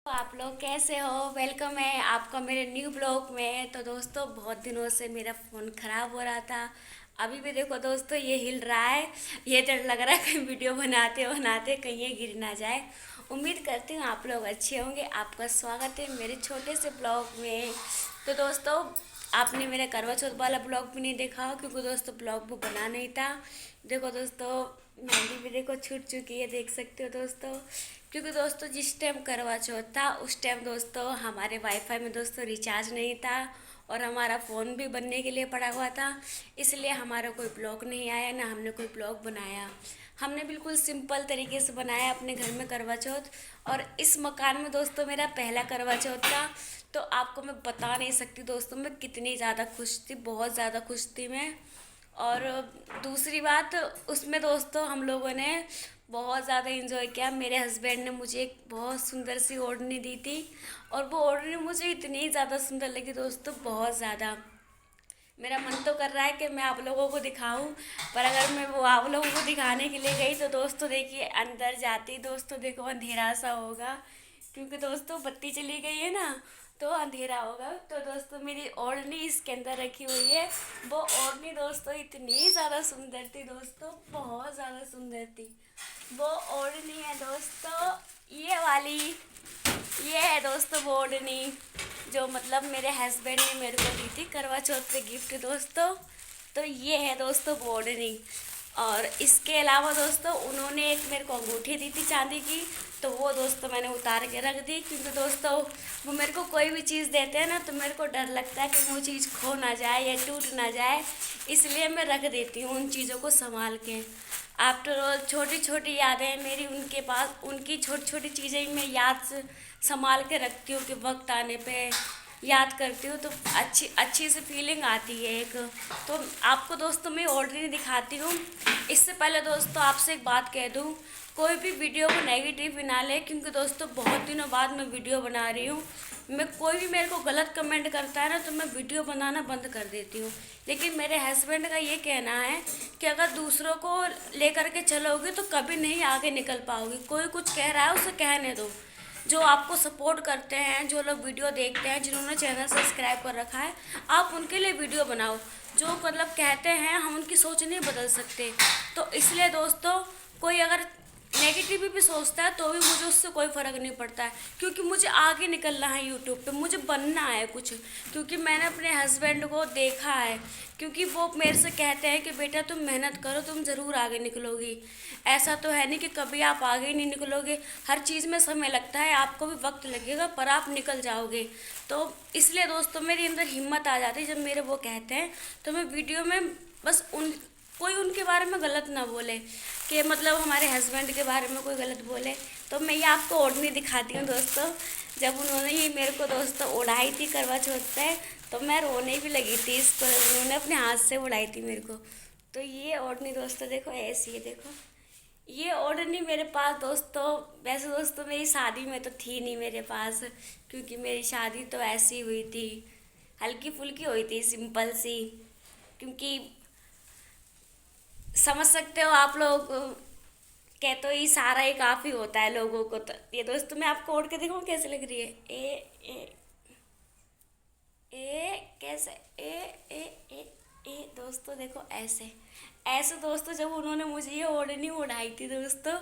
तो आप लोग कैसे हो। वेलकम है आपका मेरे न्यू ब्लॉग में। तो दोस्तों बहुत दिनों से मेरा फ़ोन ख़राब हो रहा था। अभी भी देखो दोस्तों ये हिल रहा है। ये डर लग रहा है कहीं वीडियो बनाते बनाते कहीं ये गिर ना जाए। उम्मीद करती हूँ आप लोग अच्छे होंगे। आपका स्वागत है मेरे छोटे से ब्लॉग में। तो दोस्तों आपने मेरा करवा चौथ वाला ब्लॉग भी नहीं देखा हो क्योंकि दोस्तों ब्लॉग वो बना नहीं था। देखो दोस्तों मेहंदी भी देखो छूट चुकी है, देख सकते हो दोस्तों। क्योंकि दोस्तों जिस टाइम करवा चौथ था उस टाइम दोस्तों हमारे वाईफाई में दोस्तों रिचार्ज नहीं था और हमारा फ़ोन भी बनने के लिए पड़ा हुआ था। इसलिए हमारा कोई ब्लॉग नहीं आया, ना हमने कोई ब्लॉग बनाया। हमने बिल्कुल सिंपल तरीके से बनाया अपने घर में करवा चौथ। और इस मकान में दोस्तों मेरा पहला करवा चौथ था। तो आपको मैं बता नहीं सकती दोस्तों मैं कितनी ज़्यादा खुश थी, बहुत ज़्यादा खुश थी मैं। और दूसरी बात उसमें दोस्तों हम लोगों ने बहुत ज़्यादा इन्जॉय किया। मेरे हस्बैंड ने मुझे एक बहुत सुंदर सी ओढ़नी दी थी और वो ओढ़नी मुझे इतनी ज़्यादा सुंदर लगी दोस्तों, बहुत ज़्यादा। मेरा मन तो कर रहा है कि मैं आप लोगों को दिखाऊं, पर अगर मैं वो आप लोगों को दिखाने के लिए गई तो दोस्तों देखिए अंदर जाती दोस्तों देखो अंधेरा सा होगा क्योंकि दोस्तों बत्ती चली गई है ना, तो अंधेरा होगा। तो दोस्तों मेरी ओढ़नी इसके अंदर रखी हुई है। वो ओढ़नी दोस्तों इतनी ज़्यादा सुंदर थी दोस्तों, बहुत ज़्यादा सुंदर थी। वो ओढ़नी है दोस्तों ये वाली। ये है दोस्तों वो ओढ़नी जो मतलब मेरे हस्बैंड ने मेरे को दी थी करवा चौथ पे गिफ्ट दोस्तों। तो ये है दोस्तों वो ओढ़नी। और इसके अलावा दोस्तों उन्होंने एक मेरे को अंगूठी दी थी चांदी की। तो वो दोस्तों मैंने उतार के रख दी क्योंकि दोस्तों वो मेरे को कोई भी चीज़ देते हैं ना तो मेरे को डर लगता है कि वो चीज़ खो ना जाए या टूट ना जाए। इसलिए मैं रख देती हूँ उन चीज़ों को संभाल के। आफ्टर ऑल छोटी छोटी यादें मेरी उनके पास, उनकी छोटी छोटी चीज़ें मैं याद से संभाल के रखती हूँ कि वक्त आने पे याद करती हूँ तो अच्छी अच्छी सी फीलिंग आती है एक। तो आपको दोस्तों मैं ऑलरेडी दिखाती हूँ। इससे पहले दोस्तों आपसे एक बात कह दूँ, कोई भी वीडियो को नेगेटिव ना ले क्योंकि दोस्तों बहुत दिनों बाद मैं वीडियो बना रही हूँ। मैं कोई भी मेरे को गलत कमेंट करता है ना तो मैं वीडियो बनाना बंद कर देती हूँ। लेकिन मेरे हस्बैंड का ये कहना है कि अगर दूसरों को लेकर के चलोगे तो कभी नहीं आगे निकल पाओगे। कोई कुछ कह रहा है उसे कहने दो। जो आपको सपोर्ट करते हैं, जो लोग वीडियो देखते हैं, जिन्होंने चैनल सब्सक्राइब कर रखा है, आप उनके लिए वीडियो बनाओ। जो मतलब कहते हैं हम उनकी सोच नहीं बदल सकते। तो इसलिए दोस्तों कोई अगर नेगेटिव भी सोचता है तो भी मुझे उससे कोई फ़र्क नहीं पड़ता है क्योंकि मुझे आगे निकलना है यूट्यूब पे, मुझे बनना है कुछ। क्योंकि मैंने अपने हस्बैंड को देखा है, क्योंकि वो मेरे से कहते हैं कि बेटा तुम मेहनत करो तुम ज़रूर आगे निकलोगी। ऐसा तो है नहीं कि कभी आप आगे नहीं निकलोगे, हर चीज़ में समय लगता है, आपको भी वक्त लगेगा पर आप निकल जाओगे। तो इसलिए दोस्तों मेरे अंदर हिम्मत आ जाती है जब मेरे वो कहते हैं। तो मैं वीडियो में बस कोई उनके बारे में गलत ना बोले कि मतलब हमारे हस्बैंड के बारे में कोई गलत बोले। तो मैं ये आपको ओढ़नी दिखाती हूँ दोस्तों। जब उन्होंने ये मेरे को दोस्तों उड़ाई थी करवा चौथ पे तो मैं रोने भी लगी थी इसको, उन्होंने अपने हाथ से उड़ाई थी मेरे को। तो ये ओढ़नी दोस्तों देखो ऐसी है, देखो ये ओढ़नी मेरे पास दोस्तों, वैसे दोस्तों मेरी शादी में तो थी नहीं मेरे पास क्योंकि मेरी शादी तो ऐसी हुई थी, हल्की फुल्की हुई थी, सिंपल सी। क्योंकि समझ सकते हो आप लोग, कह तो ये सारा ही काफ़ी होता है लोगों को। तो ये दोस्तों मैं आपको ओढ़ के देखूँ कैसे लग रही है। ए ए कैसे ए ए ए ए दोस्तों देखो ऐसे ऐसे दोस्तों। जब उन्होंने मुझे ये ओढ़नी उड़ाई थी दोस्तों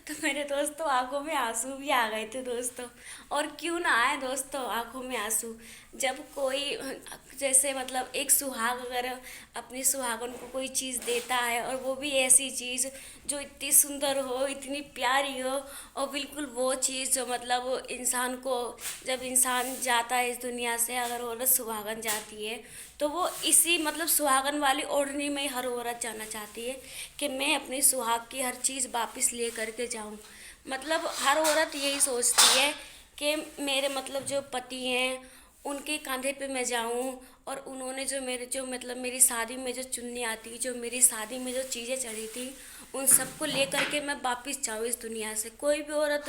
तो मेरे दोस्तों आंखों में आंसू भी आ गए थे दोस्तों। और क्यों ना आए दोस्तों आंखों में आंसू, जब कोई जैसे मतलब एक सुहाग अगर अपनी सुहागन को कोई चीज़ देता है और वो भी ऐसी चीज़ जो इतनी सुंदर हो, इतनी प्यारी हो, और बिल्कुल वो चीज़ जो मतलब इंसान को, जब इंसान जाता है इस दुनिया से, अगर औरत सुहागन जाती है तो वो इसी मतलब सुहागन वाली ओढ़नी में हर औरत जाना चाहती है कि मैं अपनी सुहाग की हर चीज़ वापस ले करके जाऊं। मतलब हर औरत यही सोचती है कि मेरे मतलब जो पति हैं उनके कंधे पे मैं जाऊं और उन्होंने जो मतलब मेरी शादी में जो चुन्नी आती, जो मेरी शादी में जो चीज़ें चढ़ी थी, उन सबको ले करके मैं वापस जाऊँ इस दुनिया से। कोई भी औरत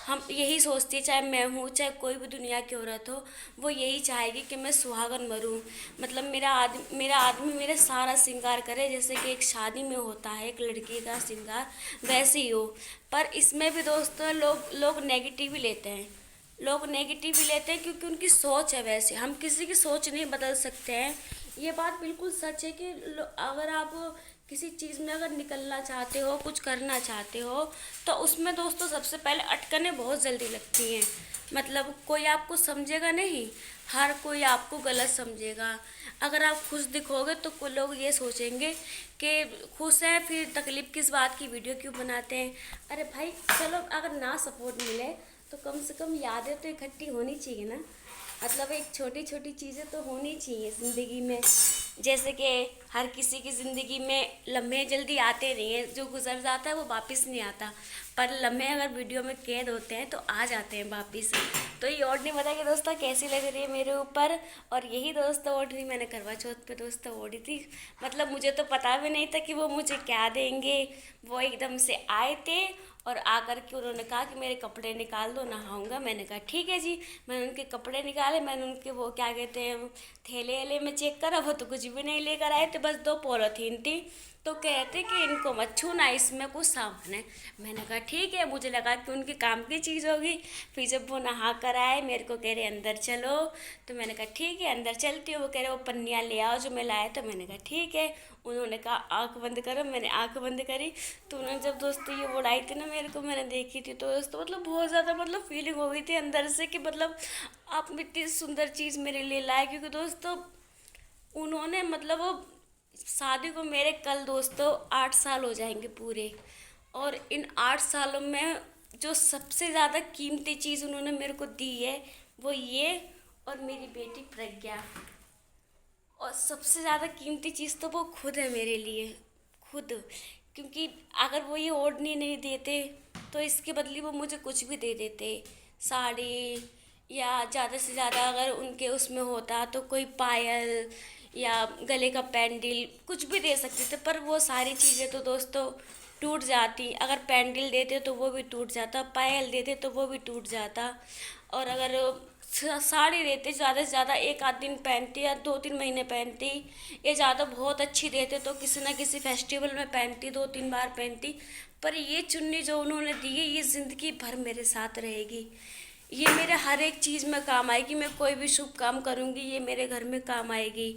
हम यही सोचती है, चाहे मैं हूँ चाहे कोई भी दुनिया की औरत हो, वो यही चाहेगी कि मैं सुहागन मरूँ। मतलब मेरा आदमी मेरा सारा श्रृंगार करे जैसे कि एक शादी में होता है एक लड़की का श्रृंगार, वैसे ही हो। पर इसमें भी दोस्तों लोग नेगेटिव ही लेते हैं। लोग नेगेटिव ही लेते हैं क्योंकि उनकी सोच है वैसे। हम किसी की सोच नहीं बदल सकते हैं। ये बात बिल्कुल सच है कि अगर आप किसी चीज़ में अगर निकलना चाहते हो, कुछ करना चाहते हो, तो उसमें दोस्तों सबसे पहले अटकनें बहुत जल्दी लगती हैं। मतलब कोई आपको समझेगा नहीं, हर कोई आपको गलत समझेगा। अगर आप खुश दिखोगे तो कोई लोग ये सोचेंगे कि खुश हैं, फिर तकलीफ़ किस बात की, वीडियो क्यों बनाते हैं। अरे भाई चलो, अगर ना सपोर्ट मिले तो कम से कम यादें तो इकट्ठी होनी चाहिए ना। मतलब एक छोटी छोटी चीज़ें तो होनी चाहिए ज़िंदगी में। जैसे कि हर किसी की ज़िंदगी में लम्हे जल्दी आते नहीं हैं, जो गुजर जाता है वो वापस नहीं आता, पर लम्हे अगर वीडियो में कैद होते हैं तो आ जाते हैं वापस। तो ये ओढ़नी बता के दोस्तों कैसी लग रही है मेरे ऊपर। और यही दोस्तों ओढ़नी मैंने करवा चौथ पे दोस्तों ओढ़ी थी। मतलब मुझे तो पता भी नहीं था कि वो मुझे क्या देंगे। वो एकदम से आए थे और आकर के उन्होंने कहा कि मेरे कपड़े निकाल दो, नहाऊंगा। मैंने कहा ठीक है जी। मैंने उनके कपड़े निकाले, मैंने उनके वो क्या कहते हैं थैले वेले में चेक करा, वो तो कुछ भी नहीं लेकर आए थे, बस 2 पॉलीथीन थी। तो कहते कि इनको मत छूना, इसमें कुछ सामान है। मैंने कहा ठीक है, मुझे लगा कि उनके काम की चीज़ होगी। फिर जब वो नहा कर आए मेरे को कह रहे अंदर चलो, तो मैंने कहा ठीक है अंदर चलती हूँ। वो कह रहे वो पन्नियाँ ले आओ जो मैं लाया, तो मैंने कहा ठीक है। उन्होंने कहा आंख बंद करो, मैंने आंख बंद करी। तो उन्होंने जब दोस्तों ये उड़ाई थी ना मेरे को, मैंने देखी थी, तो दोस्तों मतलब बहुत ज़्यादा मतलब फीलिंग हो गई थी अंदर से कि मतलब आप इतनी सुंदर चीज़ मेरे लिए लाए। क्योंकि दोस्तों उन्होंने मतलब वो शादी को मेरे कल दोस्तों 8 साल हो जाएंगे पूरे। और इन 8 सालों में जो सबसे ज़्यादा कीमती चीज़ उन्होंने मेरे को दी है वो ये और मेरी बेटी प्रज्ञा। और सबसे ज़्यादा कीमती चीज़ तो वो खुद है मेरे लिए, खुद। क्योंकि अगर वो ये ओढ़नी नहीं देते तो इसके बदले वो मुझे कुछ भी दे देते, साड़ी, या ज़्यादा से ज़्यादा अगर उनके उसमें होता तो कोई पायल या गले का पैंडल, कुछ भी दे सकते थे। पर वो सारी चीज़ें तो दोस्तों टूट जाती। अगर पैंडल देते तो वो भी टूट जाता, पायल देते तो वो भी टूट जाता। और अगर साड़ी देते ज़्यादा से ज़्यादा 1 आध दिन पहनती या 2-3 महीने पहनती, ये ज़्यादा बहुत अच्छी देते तो किसी ना किसी फेस्टिवल में पहनती, 2-3 बार पहनती। पर ये चुन्नी जो उन्होंने दी है ये ज़िंदगी भर मेरे साथ रहेगी। ये मेरे हर एक चीज़ में काम आएगी। मैं कोई भी शुभ काम करूँगी ये मेरे घर में काम आएगी।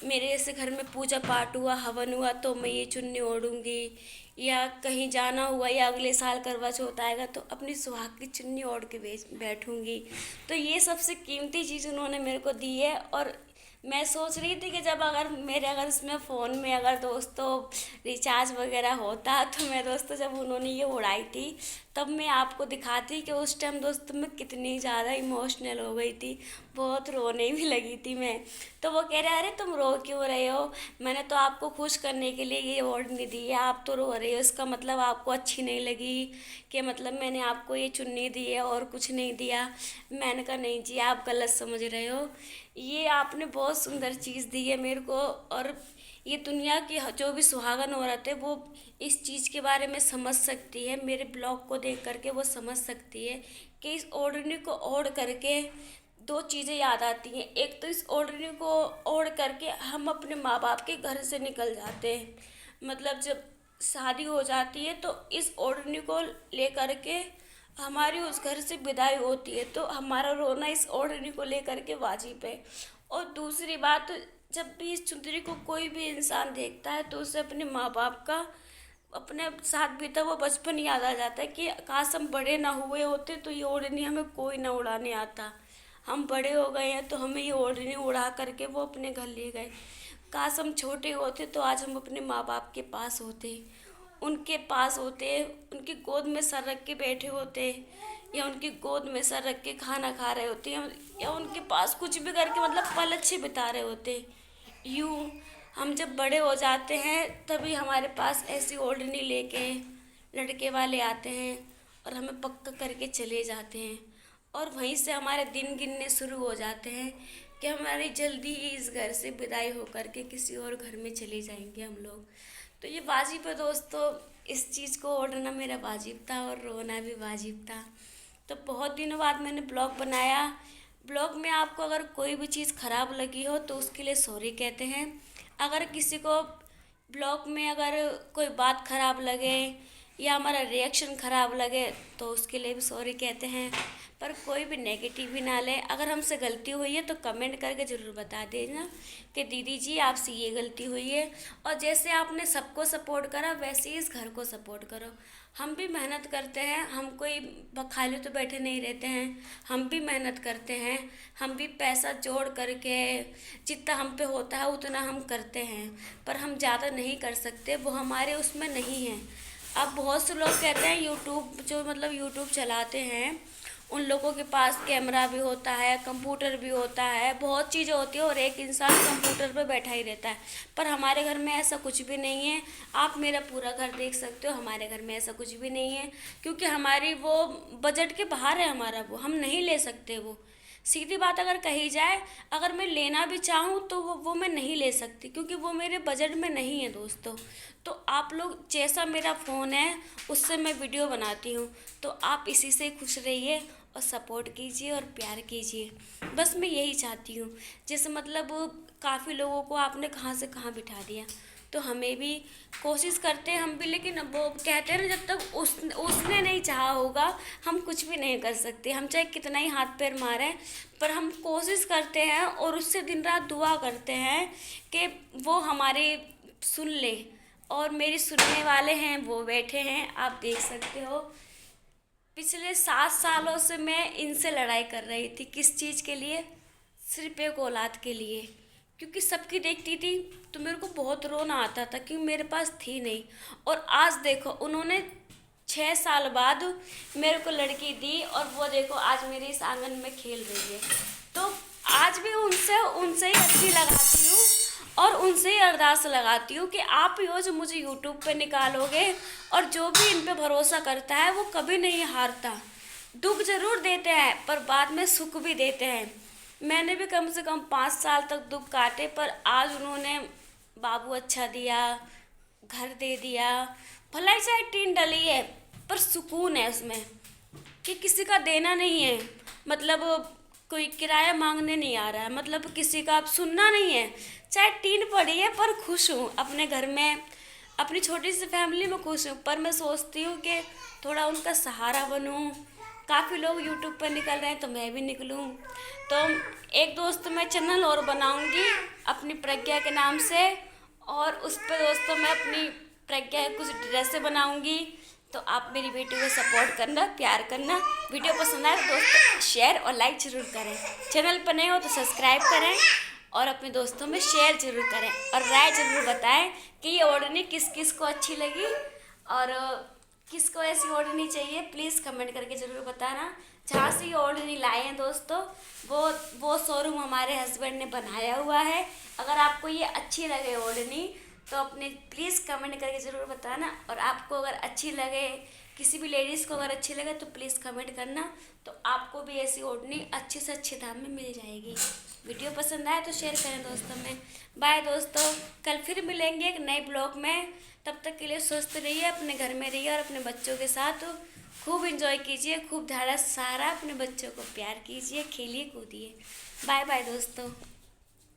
मेरे ऐसे घर में पूजा पाठ हुआ, हवन हुआ, तो मैं ये चुन्नी ओढ़ूँगी। या कहीं जाना हुआ या अगले साल करवा चौथ आएगा तो अपनी सुहाग की चुन्नी ओढ़ के बैठूँगी। तो ये सबसे कीमती चीज़ उन्होंने मेरे को दी है। और मैं सोच रही थी कि जब अगर इसमें फ़ोन में अगर दोस्तों रिचार्ज वगैरह होता, तो मैं दोस्तों जब उन्होंने ये उड़ाई थी तब मैं आपको दिखाती कि उस टाइम दोस्तों मैं कितनी ज़्यादा इमोशनल हो गई थी। बहुत रोने भी लगी थी मैं। तो वो कह रहे अरे तुम रो क्यों रहे हो, मैंने तो आपको खुश करने के लिए ये अवार्ड नहीं दी है, आप तो रो रहे हो, इसका मतलब आपको अच्छी नहीं लगी कि मतलब मैंने आपको ये चुन्नी दी है और कुछ नहीं दिया। मैंने कहा नहीं जी आप गलत समझ रहे हो, ये आपने बहुत सुंदर चीज़ दी है मेरे को। और ये दुनिया की जो भी सुहागन औरत है वो इस चीज़ के बारे में समझ सकती है। मेरे ब्लॉग को देख करके वो समझ सकती है कि इस ओढ़नी को ओढ़ करके 2 चीज़ें याद आती हैं। एक तो इस ओढ़नी को ओढ़ करके हम अपने माँ बाप के घर से निकल जाते हैं। मतलब जब शादी हो जाती है तो इस ओढ़नी को ले करके हमारी उस घर से विदाई होती है, तो हमारा रोना इस ओढ़नी को लेकर के वाजिब है। और दूसरी बात, जब भी इस चुंदरी को कोई भी इंसान देखता है तो उसे अपने माँ बाप का अपने साथ बीता वो बचपन याद आ जाता है कि काश हम बड़े ना हुए होते तो ये ओढ़नी हमें कोई ना उड़ाने आता। हम बड़े हो गए हैं तो हमें ये ओढ़नी उड़ा करके वो अपने घर ले गए। काश हम छोटे होते तो आज हम अपने माँ बाप के पास होते, उनके पास होते, उनकी गोद में सर रख के बैठे होते, या उनकी गोद में सर रख के खाना खा रहे होते, या उनके पास कुछ भी करके मतलब पल अच्छे बिता रहे होते। यूँ हम जब बड़े हो जाते हैं तभी हमारे पास ऐसी ओढ़नी लेके लड़के वाले आते हैं और हमें पक्का करके चले जाते हैं। और वहीं से हमारे दिन गिनने शुरू हो जाते हैं कि हमारी जल्दी ही इस घर से विदाई होकर के किसी और घर में चले जाएंगे हम लोग। तो ये वाजिब है दोस्तों, इस चीज़ को ओढ़ना मेरा वाजिब था और रोना भी वाजिब था। तो बहुत दिनों बाद मैंने ब्लॉग बनाया। ब्लॉग में आपको अगर कोई भी चीज़ ख़राब लगी हो तो उसके लिए सॉरी कहते हैं। अगर किसी को ब्लॉग में अगर कोई बात ख़राब लगे या हमारा रिएक्शन ख़राब लगे तो उसके लिए भी सॉरी कहते हैं। पर कोई भी नेगेटिव भी ना ले। अगर हमसे गलती हुई है तो कमेंट करके ज़रूर बता देना कि दीदी जी आपसे ये गलती हुई है। और जैसे आपने सबको सपोर्ट करा वैसे ही इस घर को सपोर्ट करो। हम भी मेहनत करते हैं, हम कोई खाली तो बैठे नहीं रहते हैं, हम भी मेहनत करते हैं, हम भी पैसा जोड़ करके जितना हम पे होता है उतना हम करते हैं, पर हम ज़्यादा नहीं कर सकते, वो हमारे उसमें नहीं है। अब बहुत से लोग कहते हैं यूट्यूब जो मतलब यूट्यूब चलाते हैं उन लोगों के पास कैमरा भी होता है, कंप्यूटर भी होता है, बहुत चीज़ें होती है और एक इंसान कंप्यूटर पे बैठा ही रहता है। पर हमारे घर में ऐसा कुछ भी नहीं है। आप मेरा पूरा घर देख सकते हो, हमारे घर में ऐसा कुछ भी नहीं है, क्योंकि हमारी वो बजट के बाहर है। हमारा वो हम नहीं ले सकते। वो सीधी बात अगर कही जाए, अगर मैं लेना भी चाहूँ तो वो मैं नहीं ले सकती, क्योंकि वो मेरे बजट में नहीं है दोस्तों। तो आप लोग जैसा मेरा फ़ोन है उससे मैं वीडियो बनाती हूँ, तो आप इसी से खुश रहिए और सपोर्ट कीजिए और प्यार कीजिए। बस मैं यही चाहती हूँ। जैसे मतलब काफ़ी लोगों को आपने कहाँ से कहाँ बिठा दिया, तो हमें भी कोशिश करते हैं हम भी, लेकिन वो कहते हैं ना जब तक उसने नहीं चाहा होगा हम कुछ भी नहीं कर सकते। हम चाहे कितना ही हाथ पैर मारें, पर हम कोशिश करते हैं और उससे दिन रात दुआ करते हैं कि वो हमारी सुन ले। और मेरी सुनने वाले हैं वो बैठे हैं, आप देख सकते हो। पिछले 7 सालों से मैं इनसे लड़ाई कर रही थी। किस चीज़ के लिए? सिर्फ एक औलाद के लिए। क्योंकि सबकी देखती थी तो मेरे को बहुत रोना आता था, क्योंकि मेरे पास थी नहीं। और आज देखो उन्होंने 6 साल बाद मेरे को लड़की दी, और वो देखो आज मेरे इस आंगन में खेल रही है। तो आज भी उनसे ही अच्छी लगाती हूँ और उनसे ही अरदास लगाती हूँ कि आप ही हो जो मुझे यूट्यूब पे निकालोगे। और जो भी इन पे भरोसा करता है वो कभी नहीं हारता। दुख जरूर देते हैं पर बाद में सुख भी देते हैं। मैंने भी कम से कम 5 साल तक दुख काटे, पर आज उन्होंने बाबू अच्छा दिया, घर दे दिया। भलाई चाहे टीन डली है पर सुकून है उसमें, कि किसी का देना नहीं है। मतलब कोई किराया मांगने नहीं आ रहा है, मतलब किसी का अब सुनना नहीं है। चाहे टीन पड़ी है पर खुश हूँ अपने घर में, अपनी छोटी सी फैमिली में खुश हूँ। पर मैं सोचती हूँ कि थोड़ा उनका सहारा बनूँ। काफ़ी लोग यूट्यूब पर निकल रहे हैं तो मैं भी निकलूँ। तो एक दोस्त मैं चैनल और बनाऊँगी अपनी प्रज्ञा के नाम से, और उस पर दोस्तों मैं अपनी प्रज्ञा कुछ ड्रेसें बनाऊँगी। तो आप मेरी वीडियो को सपोर्ट करना, प्यार करना। वीडियो पसंद आए तो दोस्तों शेयर और लाइक ज़रूर करें। चैनल पर नए हो तो सब्सक्राइब करें और अपने दोस्तों में शेयर ज़रूर करें, और राय ज़रूर बताएं कि ये ओढ़नी किस किस को अच्छी लगी और किसको ऐसी ओढ़नी चाहिए। प्लीज़ कमेंट करके ज़रूर बताना। जहाँ से ये ओढ़नी लाए हैं दोस्तों वो शोरूम हमारे हस्बैंड ने बनाया हुआ है। अगर आपको ये अच्छी लगे ओढ़नी तो अपने प्लीज़ कमेंट करके ज़रूर बताना। और आपको अगर अच्छी लगे, किसी भी लेडीज़ को अगर अच्छी लगे तो प्लीज़ कमेंट करना, तो आपको भी ऐसी ओढ़नी अच्छे से अच्छे दाम में मिल जाएगी। वीडियो पसंद आए तो शेयर करें दोस्तों में। बाय दोस्तों, कल फिर मिलेंगे एक नए ब्लॉग में। तब तक के लिए स्वस्थ रहिए, अपने घर में रहिए और अपने बच्चों के साथ खूब एंजॉय कीजिए, खूब ढाढ़ा सहारा अपने बच्चों को प्यार कीजिए, खेलिए कूदिए। बाय बाय दोस्तों।